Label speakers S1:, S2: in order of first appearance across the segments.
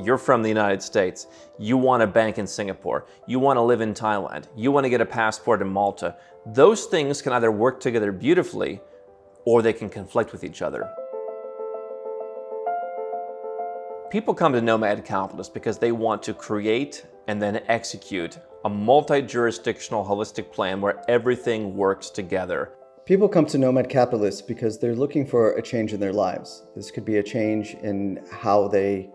S1: You're from the United States. You want a bank in Singapore. You want to live in Thailand. You want to get a passport in Malta. Those things can either work together beautifully or they can conflict with each other. People come to Nomad Capitalist because they want to create and then execute a multi-jurisdictional holistic plan where everything works together.
S2: People come to Nomad Capitalist because they're looking for a change in their lives. This could be a change in how they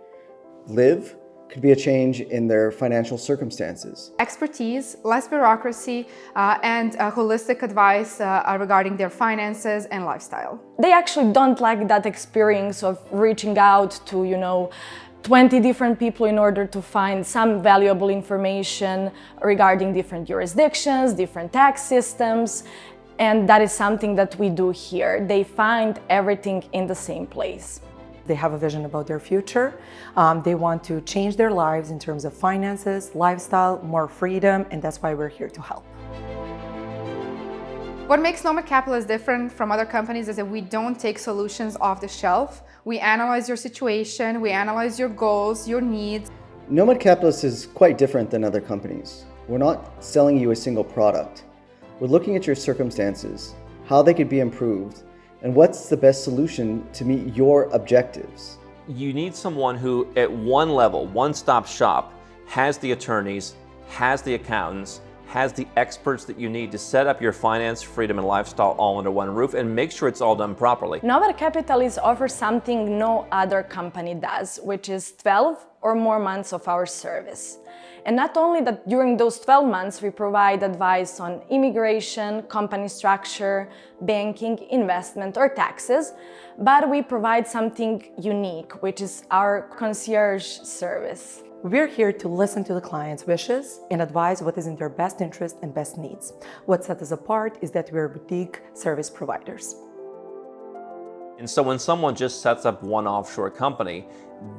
S2: live, could be a change in their financial circumstances.
S3: Expertise, less bureaucracy, and holistic advice regarding their finances and lifestyle.
S4: They actually don't like that experience of reaching out to, 20 different people in order to find some valuable information regarding different jurisdictions, different tax systems. And that is something that we do here. They find everything in the same place.
S5: They have a vision about their future. They want to change their lives in terms of finances, lifestyle, more freedom, and that's why we're here to help.
S3: What makes Nomad Capitalist different from other companies is that we don't take solutions off the shelf. We analyze your situation, we analyze your goals, your needs.
S2: Nomad Capitalist is quite different than other companies. We're not selling you a single product. We're looking at your circumstances, how they could be improved, and what's the best solution to meet your objectives.
S1: You need someone who, at one level, one-stop shop, has the attorneys, has the accountants, has the experts that you need to set up your finance, freedom, and lifestyle all under one roof and make sure it's all done properly.
S4: Nomad Capitalist offers something no other company does, which is 12 or more months of our service. And not only that, during those 12 months, we provide advice on immigration, company structure, banking, investment, or taxes, but we provide something unique, which is our concierge service.
S5: We're here to listen to the client's wishes and advise what is in their best interest and best needs. What sets us apart is that we're boutique service providers.
S1: And so when someone just sets up one offshore company,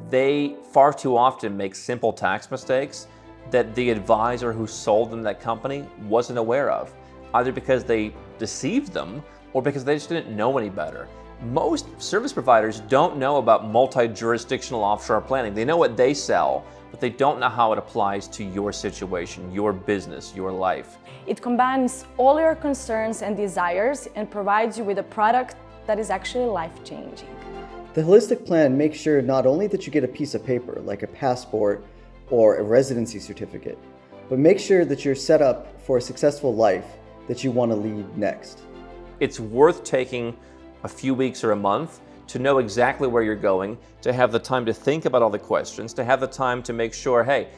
S1: they far too often make simple tax mistakes that the advisor who sold them that company wasn't aware of, either because they deceived them or because they just didn't know any better. Most service providers don't know about multi-jurisdictional offshore planning. They know what they sell, but they don't know how it applies to your situation, your business, your life.
S4: It combines all your concerns and desires and provides you with a product that is actually life-changing.
S2: The holistic plan makes sure not only that you get a piece of paper, like a passport or a residency certificate, but make sure that you're set up for a successful life that you want to lead next.
S1: It's worth taking a few weeks or a month to know exactly where you're going, to have the time to think about all the questions, to have the time to make sure, hey,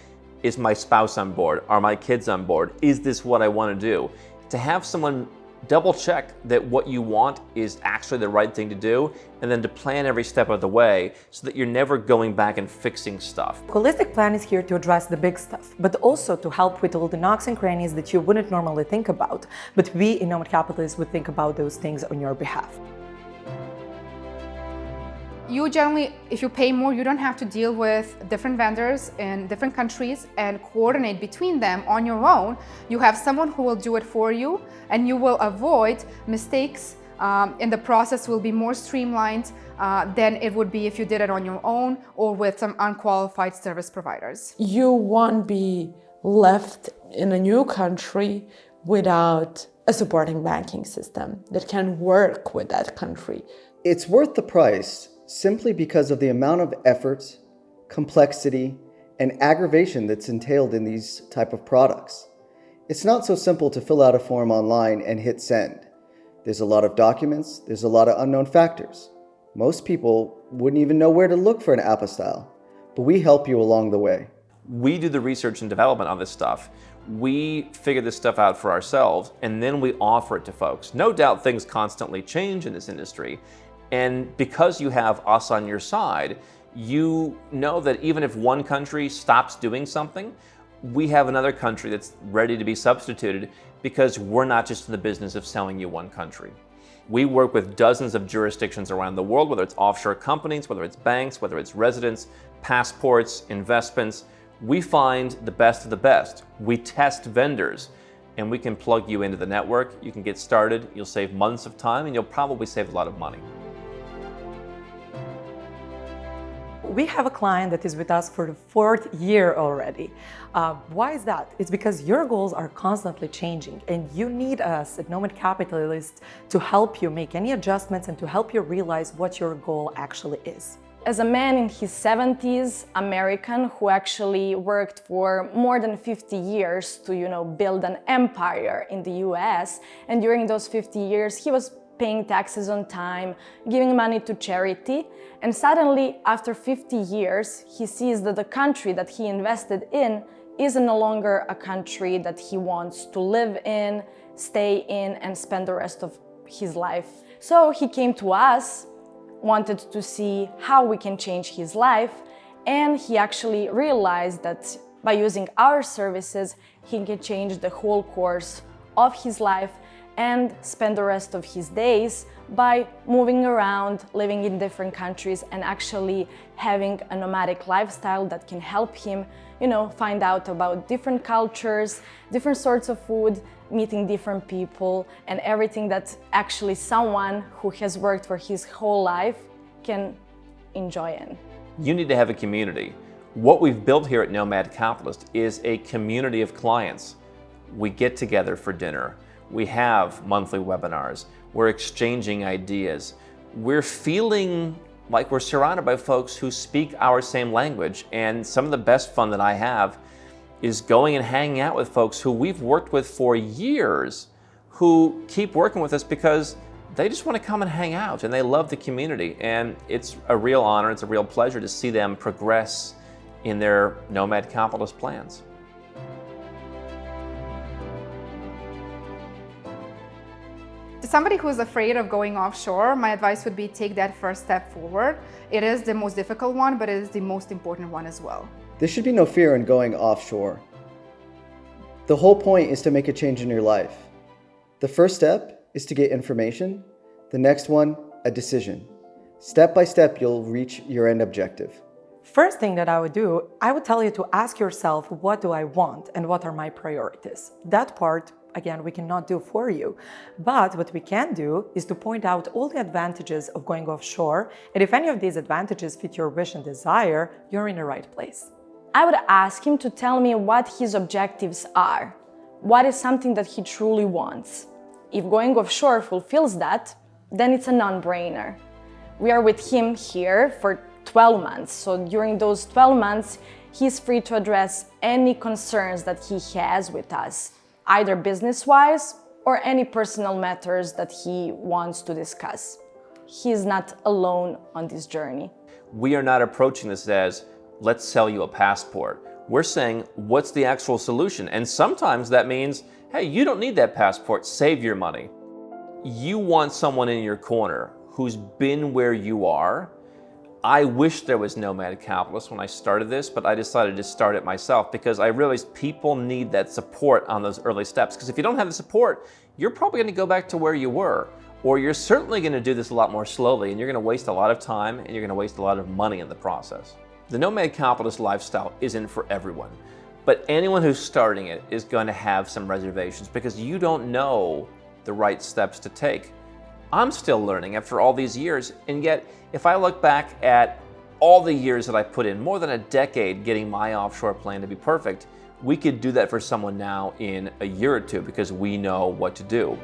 S1: is my spouse on board? Are my kids on board? Is this what I want to do? To have someone double check that what you want is actually the right thing to do, and then to plan every step of the way so that you're never going back and fixing stuff.
S5: Holistic plan is here to address the big stuff, but also to help with all the nooks and crannies that you wouldn't normally think about. But we in Nomad Capitalist would think about those things on your behalf.
S3: You generally, if you pay more, you don't have to deal with different vendors in different countries and coordinate between them on your own. You have someone who will do it for you, and you will avoid mistakes, and the process will be more streamlined than it would be if you did it on your own or with some unqualified service providers.
S6: You won't be left in a new country without a supporting banking system that can work with that country.
S2: It's worth the price simply because of the amount of effort, complexity, and aggravation that's entailed in these type of products. It's not so simple to fill out a form online and hit send. There's a lot of documents, there's a lot of unknown factors. Most people wouldn't even know where to look for an apostille, but we help you along the way.
S1: We do the research and development on this stuff. We figure this stuff out for ourselves, and then we offer it to folks. No doubt things constantly change in this industry, and because you have us on your side, you know that even if one country stops doing something, we have another country that's ready to be substituted because we're not just in the business of selling you one country. We work with dozens of jurisdictions around the world, whether it's offshore companies, whether it's banks, whether it's residents, passports, investments. We find the best of the best. We test vendors, and we can plug you into the network. You can get started, you'll save months of time, and you'll probably save a lot of money.
S5: We have a client that is with us for the 4th year already. Why is that? It's because your goals are constantly changing and you need us at Nomad Capitalist to help you make any adjustments and to help you realize what your goal actually is.
S4: As a man in his 70s, American, who actually worked for more than 50 years to, build an empire in the US, and during those 50 years, he was paying taxes on time, giving money to charity, and suddenly, after 50 years, he sees that the country that he invested in is no longer a country that he wants to live in, stay in, and spend the rest of his life. So he came to us, wanted to see how we can change his life, and he actually realized that by using our services, he can change the whole course of his life and spend the rest of his days by moving around, living in different countries, and actually having a nomadic lifestyle that can help him, find out about different cultures, different sorts of food, meeting different people, and everything that actually someone who has worked for his whole life can enjoy in.
S1: You need to have a community. What we've built here at Nomad Capitalist is a community of clients. We get together for dinner. We have monthly webinars. We're exchanging ideas. We're feeling like we're surrounded by folks who speak our same language. And some of the best fun that I have is going and hanging out with folks who we've worked with for years, who keep working with us because they just want to come and hang out and they love the community. And it's a real honor, it's a real pleasure to see them progress in their Nomad Capitalist plans.
S3: To somebody who's afraid of going offshore, my advice would be take that first step forward. It is the most difficult one, but it is the most important one as well.
S2: There should be no fear in going offshore. The whole point is to make a change in your life. The first step is to get information. The next one, a decision. Step by step, you'll reach your end objective.
S5: First thing that I would do, I would tell you to ask yourself, what do I want and what are my priorities? That part, again, we cannot do for you. But what we can do is to point out all the advantages of going offshore. And if any of these advantages fit your wish and desire, you're in the right place.
S4: I would ask him to tell me what his objectives are. What is something that he truly wants? If going offshore fulfills that, then it's a non-brainer. We are with him here for 12 months. So during those 12 months, he's free to address any concerns that he has with us, either business-wise or any personal matters that he wants to discuss. He is not alone on this journey.
S1: We are not approaching this as, let's sell you a passport. We're saying, what's the actual solution? And sometimes that means, hey, you don't need that passport, save your money. You want someone in your corner who's been where you are. I wish there was Nomad Capitalist when I started this, but I decided to start it myself because I realized people need that support on those early steps. Because if you don't have the support, you're probably going to go back to where you were, or you're certainly going to do this a lot more slowly, and you're going to waste a lot of time, and you're going to waste a lot of money in the process. The Nomad Capitalist lifestyle isn't for everyone, but anyone who's starting it is going to have some reservations because you don't know the right steps to take. I'm still learning after all these years, and yet if I look back at all the years that I put in, more than a decade getting my offshore plan to be perfect, we could do that for someone now in a year or two because we know what to do.